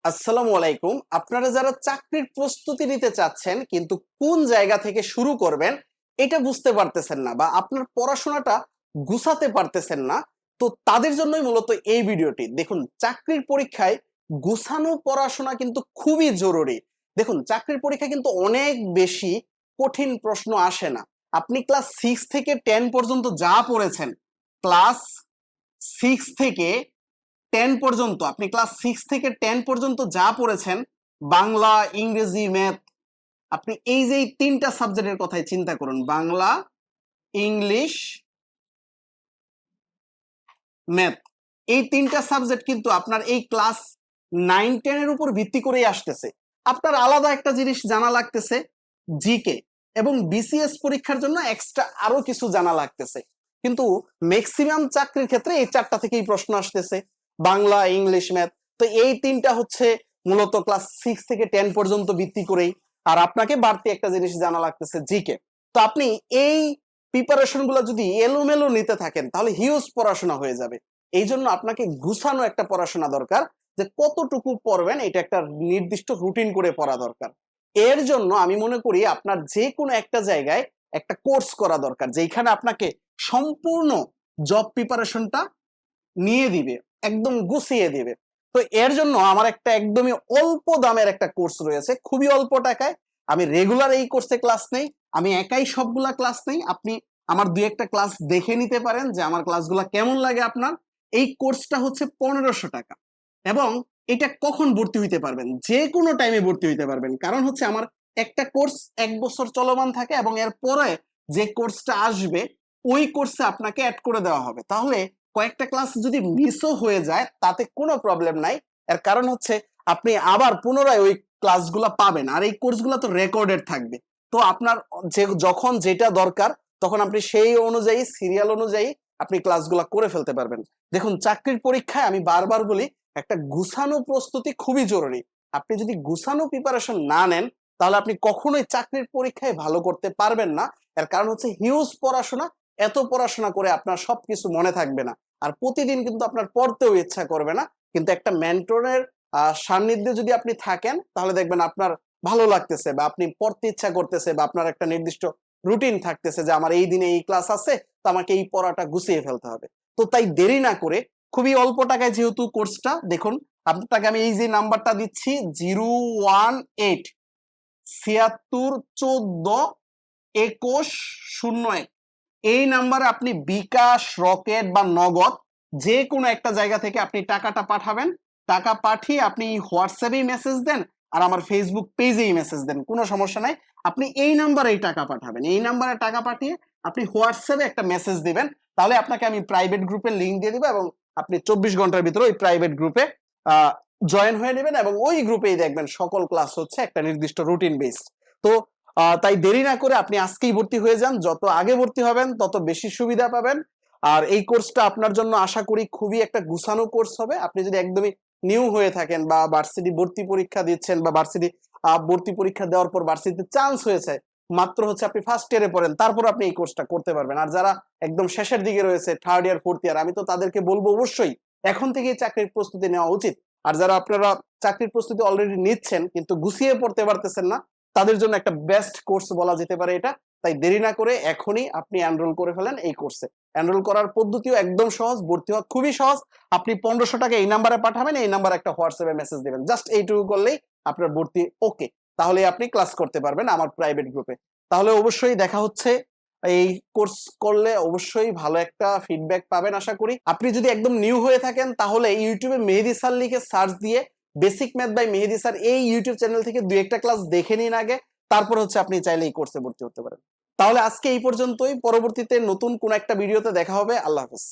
আসসালামু আলাইকুম। আপনারা যারা চাকরির প্রস্তুতি নিতে চাচ্ছেন কিন্তু কোন জায়গা থেকে শুরু করবেন এটা বুঝতে পারতেছেন না বা আপনার পড়াশোনাটা গুছাতে পারতেছেন না, তো তাদের জন্যই মূলত এই ভিডিওটি। দেখুন, চাকরির পরীক্ষায় গুছানো পড়াশোনা কিন্তু খুবই জরুরি। দেখুন, চাকরির পরীক্ষায় কিন্তু অনেক বেশি কঠিন প্রশ্ন আসে না। আপনি ক্লাস 6 থেকে 10 পর্যন্ত যা পড়েছেন, ক্লাস 6 থেকে 10 পর্যন্ত আপনি ক্লাস 6 থেকে 10 পর্যন্ত যা পড়েছেন, বাংলা, ইংরেজি, ম্যাথ, আপনি এই যে এই তিনটা সাবজেক্টের কথাই চিন্তা করুন, বাংলা, ইংলিশ, ম্যাথ। এই তিনটা সাবজেক্ট কিন্তু আপনার এই ক্লাস 9-10 এর উপর ভিত্তি করেই আসতেছে। আপনার আলাদা একটা জিনিস জানা লাগতেছে, জিকে, এবং বিসিএস পরীক্ষার জন্য এক্সট্রা আরো কিছু জানা লাগতেছে। কিন্তু ম্যাক্সিমাম চাকরির ক্ষেত্রে এই চারটা থেকেই প্রশ্ন আসতেছে, বাংলা, ইংলিশ, ম্যাথ। তো এই তিনটা হচ্ছে মূলত ক্লাস 6 থেকে 10 পর্যন্ত ভিত্তি করেই। আর আপনাকে বাড়তি একটা জিনিস জানা লাগতেছে, জিকে। তো আপনি এই প্রিপারেশন গুলো যদি এলোমেলো নিতে থাকেন তাহলে হিউজ পড়াশোনা হয়ে যাবে। এই জন্য আপনাকে গুছানো একটা পড়াশোনা দরকার, যে কতটুকু পড়বেন এটা একটা নির্দিষ্ট রুটিন করে পড়া দরকার। এর জন্য আমি মনে করি আপনার যে কোনো একটা জায়গায় একটা কোর্স করা দরকার, যেখানে আপনাকে সম্পূর্ণ জব প্রিপারেশনটা নিয়ে দিবে, একদম গুছিয়ে দিবে। তো এর জন্য আমার একটা একদমই অল্প দামের একটা কোর্স রয়েছে, খুবই অল্প টাকায়। আমি রেগুলার এই কোর্সে ক্লাস নেই, আমি একাই সবগুলা ক্লাস নেই। আপনি আমার দুই একটা ক্লাস দেখে নিতে পারেন যে আমার ক্লাসগুলা কেমন লাগে আপনার। এই কোর্সটা হচ্ছে 1500 টাকা, এবং এটা কখন ভর্তি হইতে পারবেন? যে কোনো টাইমে ভর্তি হইতে পারবেন, কারণ হচ্ছে আমার একটা কোর্স 1 বছর চলমান থাকে, এবং এর পরে যে কোর্সটা আসবে ওই কোর্সে আপনাকে অ্যাড করে দেওয়া হবে। তাহলে কয়েকটা ক্লাস যদি মিসও হয়ে যায় তাতে কোনো প্রবলেম নাই। এর কারণ হচ্ছে আপনি আবার পুনরায় ওই ক্লাসগুলো পাবেন, আর এই কোর্সগুলো তো রেকর্ডেড থাকবে। তো আপনার যে যখন যেটা দরকার তখন আপনি সেই অনুযায়ী, সিরিয়াল অনুযায়ী আপনি ক্লাসগুলো করে ফেলতে পারবেন। দেখুন, চাকরির পরীক্ষায় আমি বারবার বলি, একটা গুছানো প্রস্তুতি খুবই জরুরি। আপনি যদি গুছানো প্রিপারেশন না নেন তাহলে আপনি কখনোই চাকরির পরীক্ষায় ভালো করতে পারবেন না। এর কারণ হচ্ছে হিউজ পড়াশোনা। এত পড়াশোনা করে আপনার সবকিছু মনে থাকবে না, আর প্রতিদিন কিন্তু আপনার পড়তেও ইচ্ছা করবে না। কিন্তু একটা মেন্টরের সান্নিধ্যে যদি আপনি থাকেন তাহলে দেখবেন আপনার ভালো লাগতেছে, বা আপনি পড়তে ইচ্ছা করতেছে, বা আপনার একটা নির্দিষ্ট রুটিন থাকতেছে যে আমার এই দিনে এই ক্লাস আছে, তো আমাকে এই পড়াটা গুছিয়ে ফেলতে হবে। তো তাই দেরি না করে, খুবই অল্প টাকায় যেহেতু কোর্সটা, দেখুন আপনাকে আমি এই যে নাম্বারটা দিচ্ছি, 018 76 14 21, এই নাম্বারে আপনি বিকাশ, রকেট বা নগদ যে কোনো একটা জায়গা থেকে আপনি টাকাটা পাঠাবেন। টাকা পাঠিয়ে আপনি হোয়াটসঅ্যাপেই মেসেজ দেন, আর আমার ফেসবুক পেজেই মেসেজ দেন, কোনো সমস্যা নাই। আপনি এই নাম্বারেই টাকা পাঠাবেন, এই নাম্বারে টাকা পাঠিয়ে আপনি হোয়াটসঅ্যাপে একটা মেসেজ দিবেন। তাহলে আপনাকে আমি প্রাইভেট গ্রুপের লিঙ্ক দিয়ে দিব, এবং আপনি 24 ঘন্টার ভিতরে ওই প্রাইভেট গ্রুপে জয়েন হয়ে নেবেন, এবং ওই গ্রুপেই দেখবেন সকল ক্লাস হচ্ছে একটা নির্দিষ্ট রুটিন বেসড। তো তাই দেরি না করে আপনি আজকেই ভর্তি হয়ে যান। যত আগে ভর্তি হবেন তত বেশি সুবিধা পাবেন। আর এই কোর্সটা আপনার জন্য আশা করি খুবই একটা গুছানো কোর্স হবে। আপনি যদি একদমই নিউ হয়ে থাকেন, বা ভার্সিটি ভর্তি পরীক্ষা দিচ্ছেন, বা ভার্সিটি ভর্তি পরীক্ষা দেওয়ার পর ভার্সিটিতে চান্স হয়েছে, মাত্র হচ্ছে আপনি ফার্স্ট ইয়ারে পড়েন, তারপর আপনি এই কোর্সটা করতে পারবেন। আর যারা একদম শেষের দিকে রয়েছে, থার্ড ইয়ার, ফোর্থ ইয়ার, আমি তো তাদেরকে বলবো অবশ্যই এখন থেকেই চাকরির প্রস্তুতি নেওয়া উচিত। আর যারা আপনারা চাকরির প্রস্তুতি অলরেডি নিচ্ছেন কিন্তু গুছিয়ে পড়তে পারতেছেন না, তাদের জন্য একটা বেস্ট কোর্স বলা যেতে পারে এটা। তাই দেরি না করে এখনই আপনি এনরোল করে ফেলেন এই কোর্সে। এনরোল করার পদ্ধতিও একদম সহজ, ভর্তি হওয়া খুবই সহজ। আপনি 1500 টাকা এই নাম্বারে পাঠাবেন, এই নাম্বারে একটা হোয়াটসঅ্যাপে মেসেজ দিবেন, জাস্ট এইটুকু করলেই আপনার ভর্তি ওকে। তাহলে আপনি ক্লাস করতে পারবেন আমার প্রাইভেট গ্রুপে। তাহলে অবশ্যই দেখা হচ্ছে। এই কোর্স করলে অবশ্যই ভালো একটা ফিডব্যাক পাবেন আশা করি। আপনি যদি একদম নিউ হয়ে থাকেন তাহলে ইউটিউবে মেহেদী স্যার লিখে সার্চ দিয়ে basic math by Mehedi sir এই ইউটিউব চ্যানেল থেকে দুই একটা ক্লাস দেখে নিন আগে, তারপর হচ্ছে আপনি চাইলে এই কোর্সে ভর্তি হতে পারেন। তাহলে আজকে এই পর্যন্তই, পরবর্তীতে নতুন কোন একটা ভিডিওতে দেখা হবে। আল্লাহ হাফেজ।